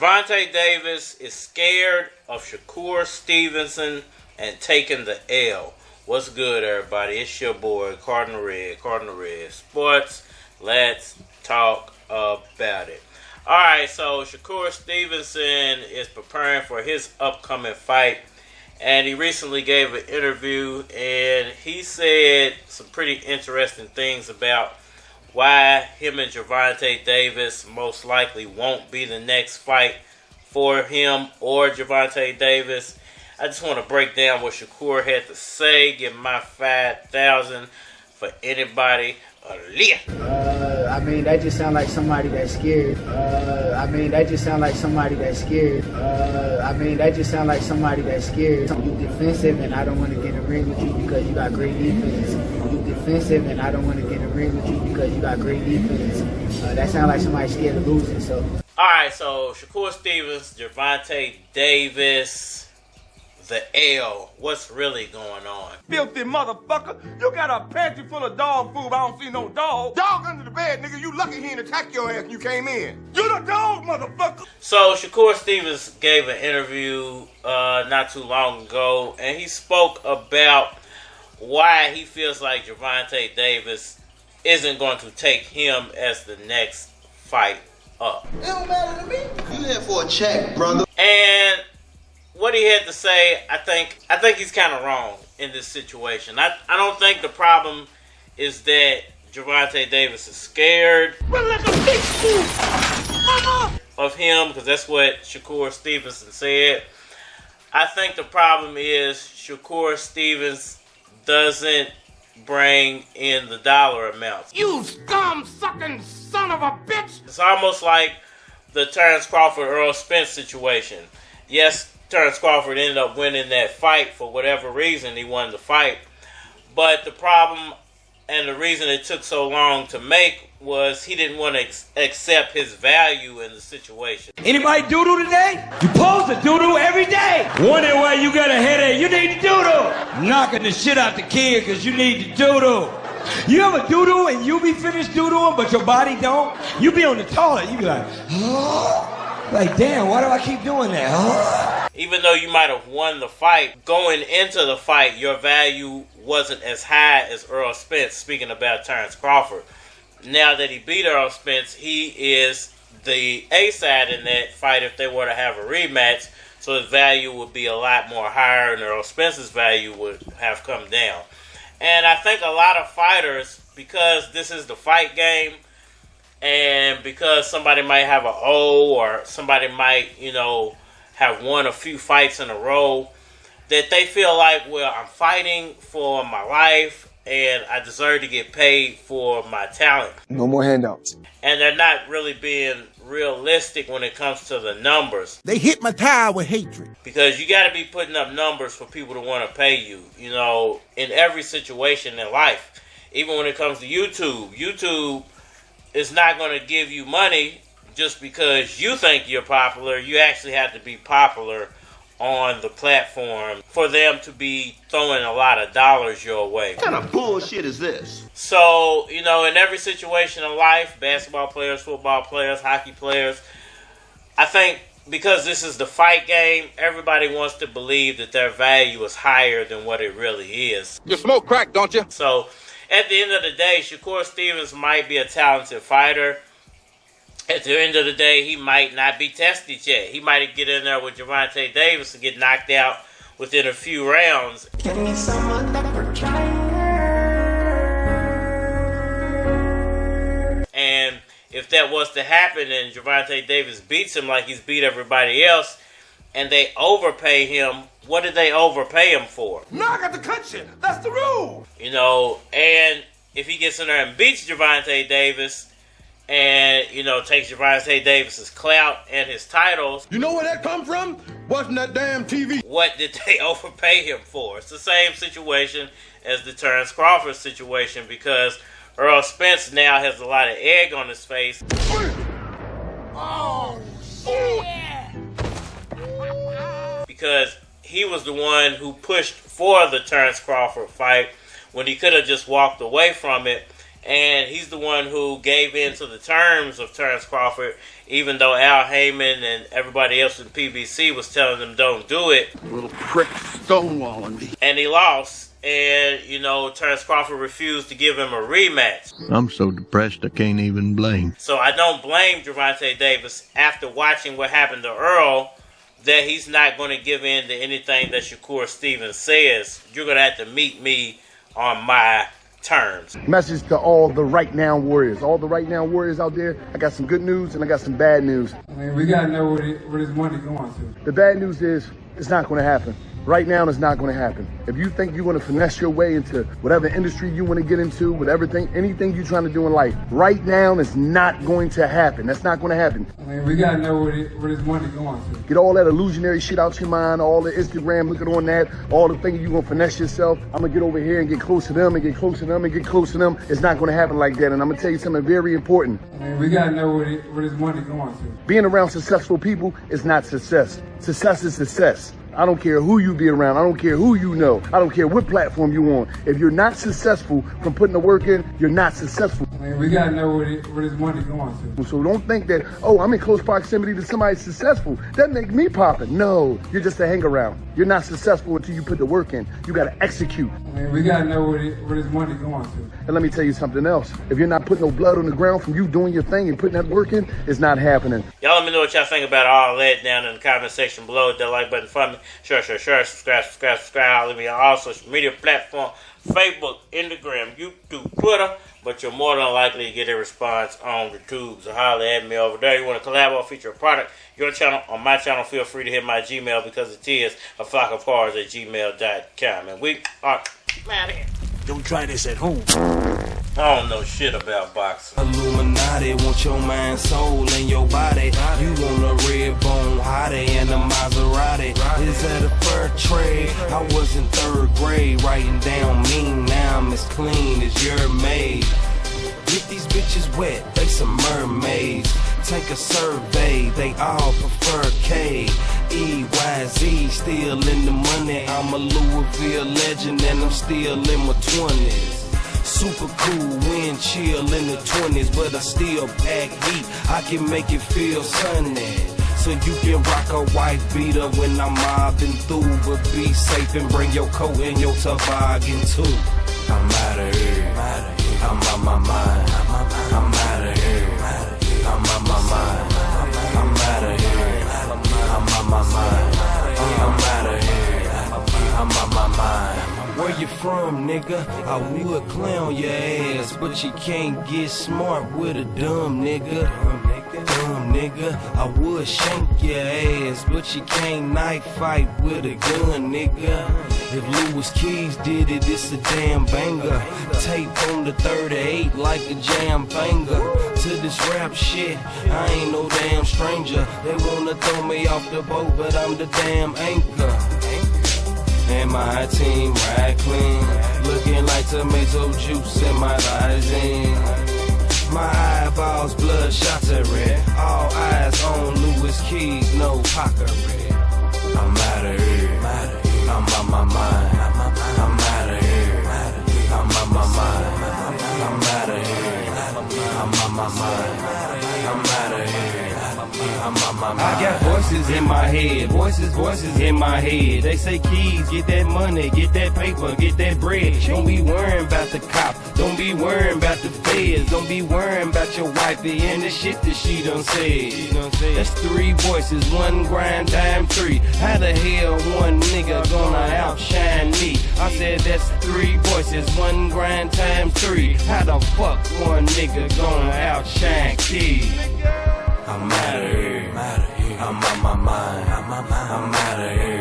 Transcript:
Gervonta Davis is scared of Shakur Stevenson and taking the L. What's good, everybody? It's your boy, Cardinal Red Sports. Let's talk about it. Alright, so Shakur Stevenson is preparing for his upcoming fight. And he recently gave an interview and he said some pretty interesting things about why him and Gervonta Davis most likely won't be the next fight for him or Gervonta Davis. I just want to break down what Shakur had to say, give my 5,000 for anybody a lift. I mean, that just sound like somebody that's scared. You defensive, and I don't want to get in the ring with you because you got great defense. That sounds like somebody scared of losing. So. All right, so Shakur Stevens, Gervonta Davis, the L. What's really going on? Filthy motherfucker! You got a pantry full of dog food. I don't see no dog. Dog under the bed, nigga. You lucky he didn't attack your ass when you came in. You the dog, motherfucker. So Shakur Stevens gave an interview not too long ago, and he spoke about why he feels like Gervonta Davis isn't going to take him as the next fight up. It don't matter to me. You here for a check, brother. And what he had to say, I think he's kind of wrong in this situation. I don't think the problem is that Gervonta Davis is scared of him, because that's what Shakur Stevenson said. I think the problem is Shakur Stevens doesn't bring in the dollar amounts. You scum-sucking son of a bitch! It's almost like the Terrence Crawford-Earl Spence situation. Yes, Terrence Crawford ended up winning that fight for whatever reason he won the fight. But the problem and the reason it took so long to make was he didn't want to accept his value in the situation. Anybody doo-doo today? You supposed to doo-doo every day. Wondering why you got a headache? You need to doo-doo. Knocking the shit out the kid because you need to doo-doo. You ever doo-doo and you be finished doo-dooing but your body don't? You be on the toilet, you be like, oh. Like, damn, why do I keep doing that? Oh. Even though you might have won the fight, going into the fight, your value wasn't as high as Earl Spence, speaking about Terrence Crawford. Now that he beat Earl Spence, he is the A-side in that fight if they were to have a rematch, so his value would be a lot more higher and Earl Spence's value would have come down. And I think a lot of fighters, because this is the fight game, and because somebody might have an O or somebody might, have won a few fights in a row, that they feel like, well, I'm fighting for my life and I deserve to get paid for my talent. No more handouts. And they're not really being realistic when it comes to the numbers. They hit my tire with hatred. Because you got to be putting up numbers for people to want to pay you, in every situation in life. Even when it comes to YouTube. YouTube is not going to give you money just because you think you're popular. You actually have to be popular on the platform for them to be throwing a lot of dollars your way. What kind of bullshit is this? So, in every situation in life, basketball players, football players, hockey players, I think because this is the fight game, everybody wants to believe that their value is higher than what it really is. You smoke crack, don't you? So, at the end of the day, Shakur Stevens might be a talented fighter. At the end of the day, he might not be tested yet. He might get in there with Gervonta Davis and get knocked out within a few rounds. Give me someone that we're trying. And if that was to happen and Gervonta Davis beats him like he's beat everybody else, and they overpay him, what did they overpay him for? No, I got the country. That's the rule. And if he gets in there and beats Gervonta Davis, and, takes Gervonta Davis's clout and his titles. You know where that come from? Watching that damn TV. What did they overpay him for? It's the same situation as the Terrence Crawford situation, because Earl Spence now has a lot of egg on his face. Oh, shit. Because he was the one who pushed for the Terrence Crawford fight when he could have just walked away from it and he's the one who gave in to the terms of Terrence Crawford, even though Al Heyman and everybody else in PBC was telling them don't do it. Little prick stonewalling me. And he lost, and, Terrence Crawford refused to give him a rematch. I'm so depressed I can't even blame. So I don't blame Gervonta Davis after watching what happened to Earl, that he's not going to give in to anything that Shakur Stevenson says. You're going to have to meet me on my terms. Message to all the right now warriors. All the right now warriors out there, I got some good news and I got some bad news. We got to know where this money going to. The bad news is it's not going to happen. Right now, it's not going to happen. If you think you're going to finesse your way into whatever industry you want to get into, whatever anything you're trying to do in life, right now, it's not going to happen. That's not going to happen. We got to know where this money going to. Get all that illusionary shit out your mind, all the Instagram looking on that, all the thinking you're going to finesse yourself. I'm going to get over here and get close to them and get close to them and get close to them. It's not going to happen like that. And I'm going to tell you something very important. We got to know where this money going to. Being around successful people is not success. Success is success. I don't care who you be around. I don't care who you know. I don't care what platform you on. If you're not successful from putting the work in, you're not successful. We got to know where this money going to. So don't think that, I'm in close proximity to somebody successful. That make me popping. No, you're just a hang around. You're not successful until you put the work in. You got to execute. We got to know where this money going to. And let me tell you something else. If you're not putting no blood on the ground from you doing your thing and putting that work in, it's not happening. Y'all let me know what y'all think about all that down in the comment section below. Hit that like button for me. Share. Subscribe. Leave me on all social media platforms. Facebook, Instagram, YouTube, Twitter. But you're more than likely to get a response on the tubes. So holler at me over there. You want to collab or feature a product, your channel or my channel, feel free to hit my Gmail because it is a flock of cars at gmail.com. And we are out of here. Don't try this at home. I don't know shit about boxing. Illuminati want your mind, soul, and your body. You want a red bone hottie and a Maserati. Is that a fair trade? I was in 3rd grade writing down mean. Now I'm as clean as your maid. Get these bitches wet, they some mermaids. Take a survey, they all prefer K. EYZ, still in the money. I'm a Louisville legend and I'm still in my 20s. Super cool, wind chill in the 20s, but I still pack heat. I can make it feel sunny. So you can rock a white beater when I'm mobbing through. But be safe and bring your coat and your toboggan too. I'm out of here. I'm on my mind. I'm out of here. I'm on my mind. I'm out of here. I'm on my mind. I'm out of here. I'm on my mind. Where you from, nigga? I would clown your ass, but you can't get smart with a dumb nigga. Dumb nigga, I would shank your ass, but you can't knife fight with a gun, nigga. If Louis Keys did it, it's a damn banger. Tape on the 38 like a jam banger. To this rap shit, I ain't no damn stranger. They wanna throw me off the boat, but I'm the damn anchor. And my team ride clean, looking like tomato juice in my limousine. My eyeballs bloodshot to red, all eyes on Louis Keys, no pocket red. I'm out of here, I'm on my mind. I'm out of here, I'm on my mind. I'm out of here, I'm on my mind. I'm out of here. I got voices in my head, voices in my head. They say, Keys, get that money, get that paper, get that bread. Don't be worrying about the cop, don't be worrying about the feds, don't be worrying about your wifey and the shit that she done said. That's 3 voices, 1 grind time 3. How the hell one nigga gonna outshine me? I said that's 3 voices, 1 grind time 3. How the fuck one nigga gonna outshine Keys? I'm out of here. I'm on my mind. I'm out of here.